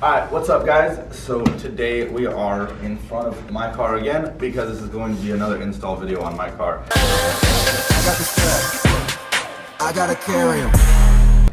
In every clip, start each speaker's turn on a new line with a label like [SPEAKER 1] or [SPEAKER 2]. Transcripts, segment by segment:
[SPEAKER 1] Alright, what's up guys? So today we are in front of my car again because this is going to be another install video on my car.
[SPEAKER 2] I got the strap. I gotta carry him.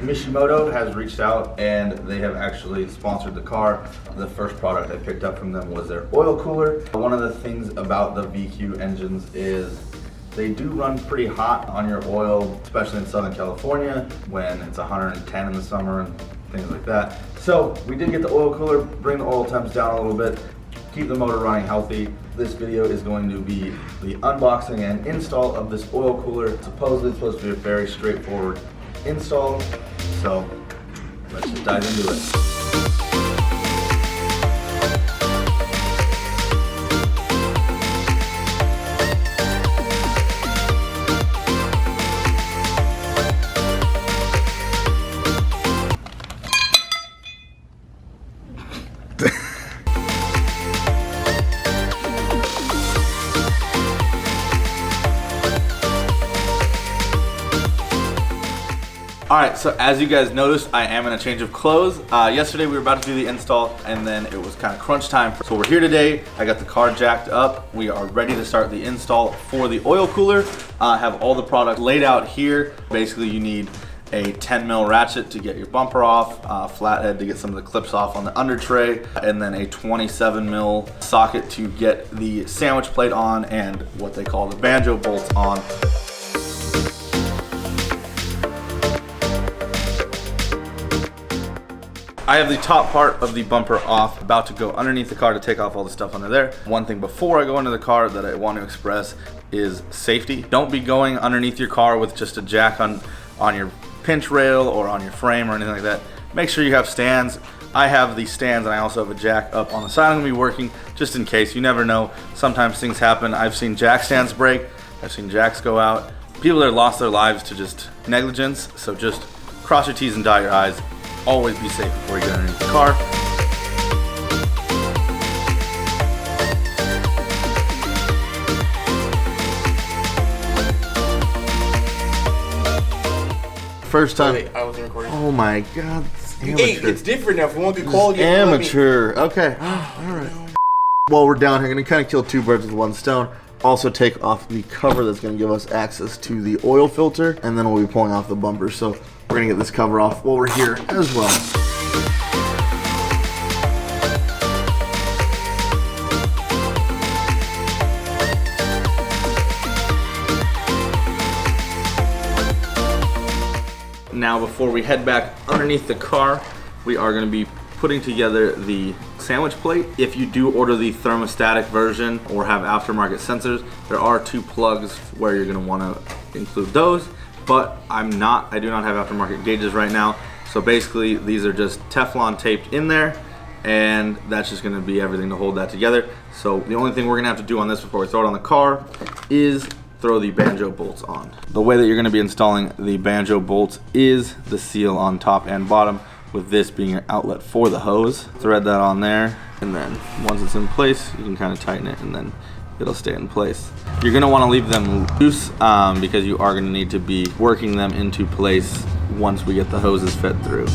[SPEAKER 1] Mishimoto has reached out and they have actually sponsored the car. The first product I picked up from them was their oil cooler. One of the things about the VQ engines is they do run pretty hot on your oil, especially in Southern California when it's 110 in the summer and things like that. So we did get the oil cooler, bring the oil temps down a little bit, keep the motor running healthy. This video is going to be the unboxing and install of this oil cooler. Supposedly it's supposed to be a very straightforward install, so let's just dive into it. Alright, so as you guys noticed, I am in a change of clothes. Yesterday we were about to do the install and then it was kind of crunch time. So we're here today. I got the car jacked up. We are ready to start the install for the oil cooler. I have all the products laid out here. Basically you need a 10 mil ratchet to get your bumper off, flathead to get some of the clips off on the under tray, and then a 27 mil socket to get the sandwich plate on and what they call the banjo bolts on. I have the top part of the bumper off, about to go underneath the car to take off all the stuff under there. One thing before I go into the car that I want to express is safety. Don't be going underneath your car with just a jack on your pinch rail or on your frame or anything like that. Make sure you have stands. I have the stands and I also have a jack up on the side. I'm gonna be working just in case. You never know. Sometimes things happen. I've seen jack stands break. I've seen jacks go out. People that lost their lives to just negligence. So just cross your T's and dot your I's. Always be safe before you get underneath the car. First time.
[SPEAKER 3] Wait, I wasn't recording.
[SPEAKER 1] Oh my God.
[SPEAKER 3] Hey, it's different now. If we want to call you,
[SPEAKER 1] amateur. Okay. All right. While we're down here, I'm gonna kind of kill two birds with one stone. Also take off the cover that's gonna give us access to the oil filter, and then we'll be pulling off the bumper. So we're gonna get this cover off while we're here as well. Now before we head back underneath the car, we are gonna be putting together the sandwich plate. If you do order the thermostatic version or have aftermarket sensors, there are two plugs where you're gonna wanna include those. But I do not have aftermarket gauges right now. So basically these are just Teflon taped in there and that's just gonna be everything to hold that together. So the only thing we're gonna have to do on this before we throw it on the car is throw the banjo bolts on. The way that you're gonna be installing the banjo bolts is the seal on top and bottom, with this being your outlet for the hose. Thread that on there, and then once it's in place, you can kind of tighten it and then it'll stay in place. You're gonna wanna leave them loose because you are gonna need to be working them into place once we get the hoses fed through.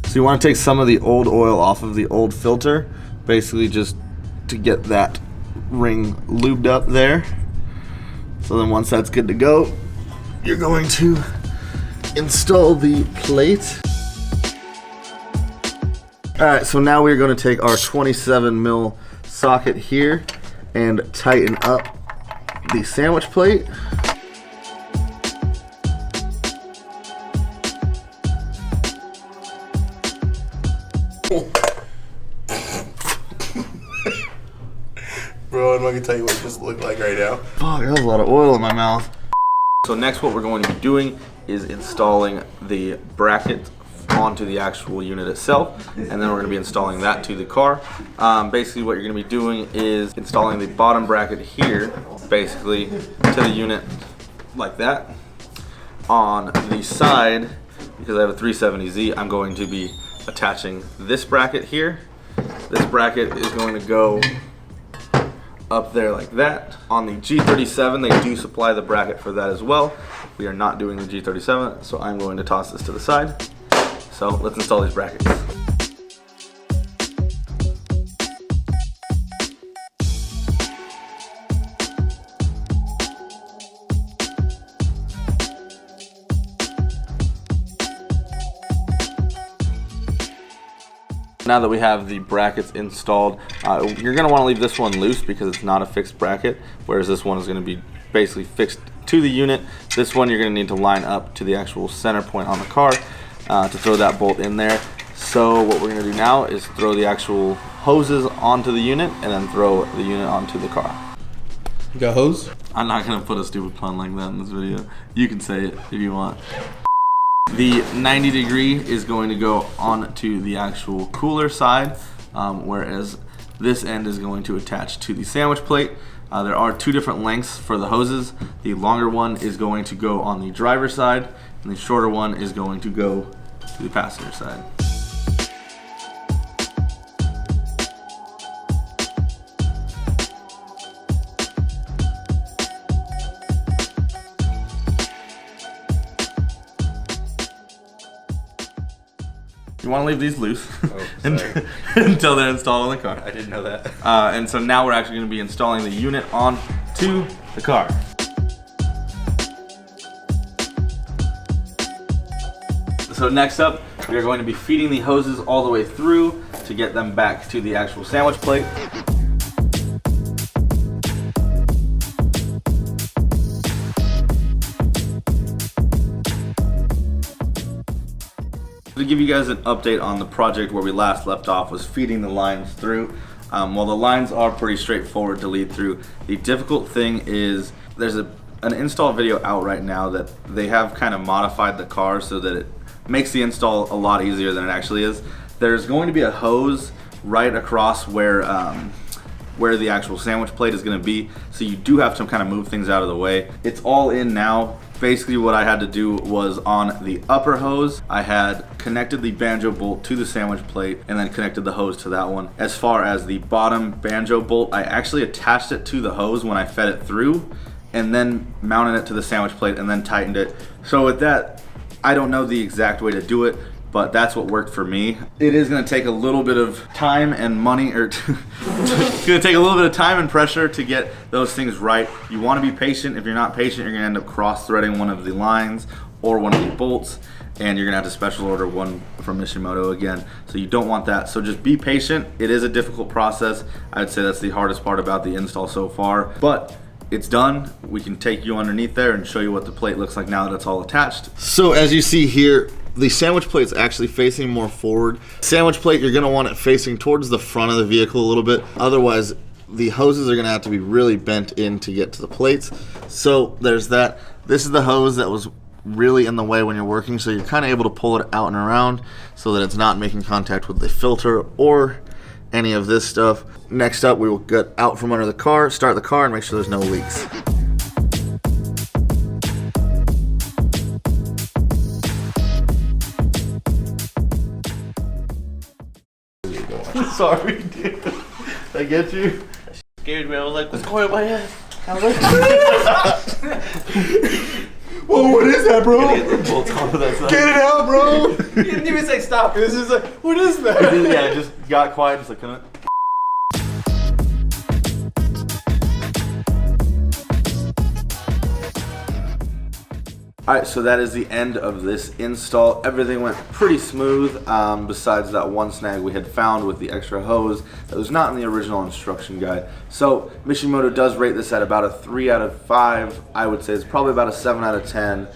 [SPEAKER 1] So you wanna take some of the old oil off of the old filter, basically just to get that ring lubed up there. So then once that's good to go, you're going to install the plate. All right, so now we're going to take our 27 mil socket here and tighten up the sandwich plate.
[SPEAKER 3] Bro, I'm not gonna tell you what this looks like right now.
[SPEAKER 1] Fuck, that was a lot of oil in my mouth. So next what we're going to be doing is installing the bracket onto the actual unit itself, and then we're going to be installing that to the car. Basically what you're going to be doing is installing the bottom bracket here, basically to the unit like that. On the side, because I have a 370Z, I'm going to be attaching this bracket here. This bracket is going to go up there like that. On the G37, they do supply the bracket for that as well. We are not doing the G37, so I'm going to toss this to the side. So let's install these brackets. Now that we have the brackets installed, you're going to want to leave this one loose because it's not a fixed bracket, whereas this one is going to be basically fixed to the unit. This one you're going to need to line up to the actual center point on the car to throw that bolt in there. So what we're going to do now is throw the actual hoses onto the unit and then throw the unit onto the car.
[SPEAKER 4] You got hose?
[SPEAKER 1] I'm not going to put a stupid pun like that in this video. You can say it if you want. The 90 degree is going to go onto the actual cooler side, whereas this end is going to attach to the sandwich plate. There are two different lengths for the hoses. The longer one is going to go on the driver's side, and the shorter one is going to go to the passenger side. You want to leave these loose until they're installed in the car.
[SPEAKER 3] I didn't know that.
[SPEAKER 1] And so now we're actually going to be installing the unit onto the car. So next up, we are going to be feeding the hoses all the way through to get them back to the actual sandwich plate. To give you guys an update on the project where we last left off was feeding the lines through. Well, the lines are pretty straightforward to lead through. The difficult thing is there's an install video out right now that they have kind of modified the car so that it makes the install a lot easier than it actually is. There's going to be a hose right across where the actual sandwich plate is going to be, so you do have to kind of move things out of the way. It's all in now. Basically what I had to do was on the upper hose, I had connected the banjo bolt to the sandwich plate and then connected the hose to that one. As far as the bottom banjo bolt, I actually attached it to the hose when I fed it through and then mounted it to the sandwich plate and then tightened it. So with that, I don't know the exact way to do it, but that's what worked for me. It is gonna take a little bit of time and money, or it's gonna take a little bit of time and pressure to get those things right. You wanna be patient. If you're not patient, you're gonna end up cross-threading one of the lines or one of the bolts, and you're gonna have to special order one from Mishimoto again. So you don't want that. So just be patient. It is a difficult process. I'd say that's the hardest part about the install so far, but it's done. We can take you underneath there and show you what the plate looks like now that it's all attached. So as you see here, the sandwich plate's actually facing more forward. Sandwich plate, you're gonna want it facing towards the front of the vehicle a little bit. Otherwise, the hoses are gonna have to be really bent in to get to the plates. So there's that. This is the hose that was really in the way when you're working, so you're kind of able to pull it out and around so that it's not making contact with the filter or any of this stuff. Next up, we will get out from under the car, start the car, and make sure there's no leaks. Sorry, dude. Did I get you?
[SPEAKER 3] Scared me. I was like, what's going on my head? I was like,
[SPEAKER 4] Whoa, what is that, bro?
[SPEAKER 1] Get the bolts onto that side.
[SPEAKER 4] Get it out, bro!
[SPEAKER 3] you didn't even say stop. This is like, what is that?
[SPEAKER 1] Yeah, it just got quiet, just like, couldn't. Alright, so that is the end of this install. Everything went pretty smooth, besides that one snag we had found with the extra hose that was not in the original instruction guide. So Mishimoto does rate this at about a 3 out of 5. I would say it's probably about a 7 out of 10.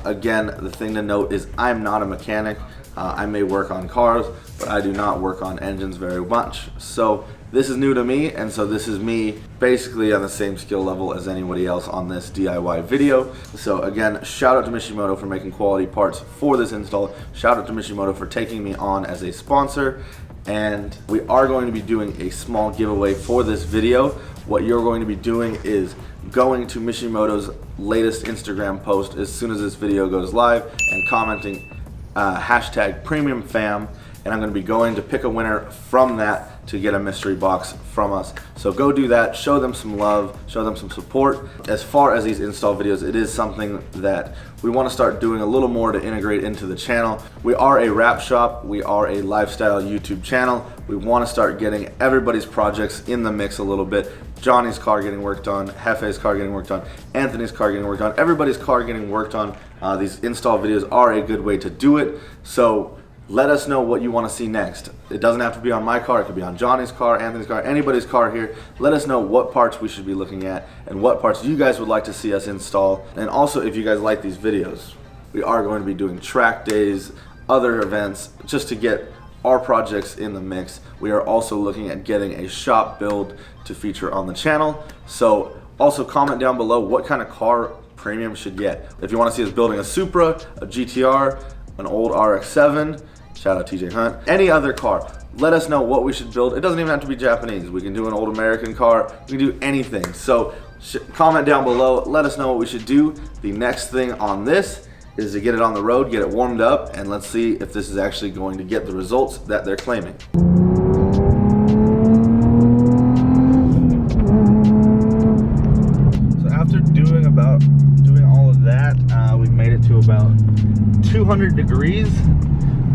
[SPEAKER 1] Again, the thing to note is I'm not a mechanic. I may work on cars, but I do not work on engines very much. So this is new to me, and so this is me basically on the same skill level as anybody else on this DIY video. So again, shout out to Mishimoto for making quality parts for this install. Shout out to Mishimoto for taking me on as a sponsor. And we are going to be doing a small giveaway for this video. What you're going to be doing is going to Mishimoto's latest Instagram post as soon as this video goes live and commenting hashtag premiumfam, and I'm going to be going to pick a winner from that to get a mystery box from us. So go do that, show them some love, show them some support. As far as these install videos, it is something that we want to start doing a little more to integrate into the channel. We are a wrap shop, we are a lifestyle YouTube channel. We want to start getting everybody's projects in the mix a little bit. Johnny's car getting worked on, Jefe's car getting worked on, Anthony's car getting worked on, everybody's car getting worked on. These install videos are a good way to do it. So let us know what you want to see next. It doesn't have to be on my car, it could be on Johnny's car, Anthony's car, anybody's car here. Let us know what parts we should be looking at and what parts you guys would like to see us install. And also, if you guys like these videos, we are going to be doing track days, other events, just to get our projects in the mix. We are also looking at getting a shop build to feature on the channel. So also comment down below what kind of car Premium should get. If you want to see us building a Supra, a GTR, an old RX-7, shout out TJ Hunt, any other car, let us know what we should build. It doesn't even have to be Japanese. We can do an old American car. We can do anything. So comment down below, let us know what we should do. The next thing on this is to get it on the road, get it warmed up, and let's see if this is actually going to get the results that they're claiming. So after doing all of that, we've made it to about 200 degrees,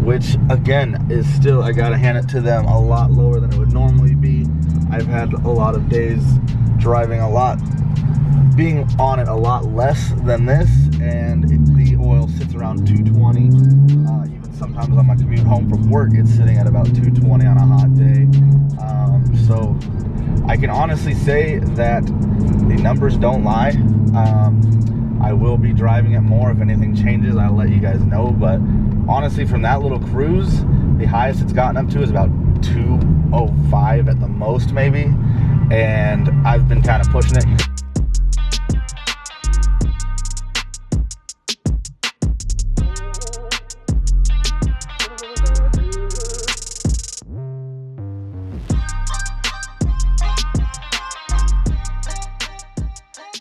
[SPEAKER 1] which again is still, I gotta hand it to them, a lot lower than it would normally be. I've had a lot of days driving a lot, being on it a lot less than this, and the oil sits around 220. Even sometimes on my commute home from work, it's sitting at about 220 on a hot day. So I can honestly say that the numbers don't lie. I will be driving it more. If anything changes, I'll let you guys know. But honestly, from that little cruise, the highest it's gotten up to is about 205 at the most, maybe. And I've been kind of pushing it.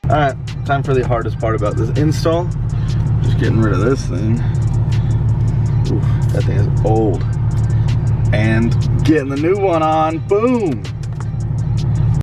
[SPEAKER 1] Alright, time for the hardest part about this install. Just getting rid of this thing. Ooh, that thing is old. And getting the new one on. Boom!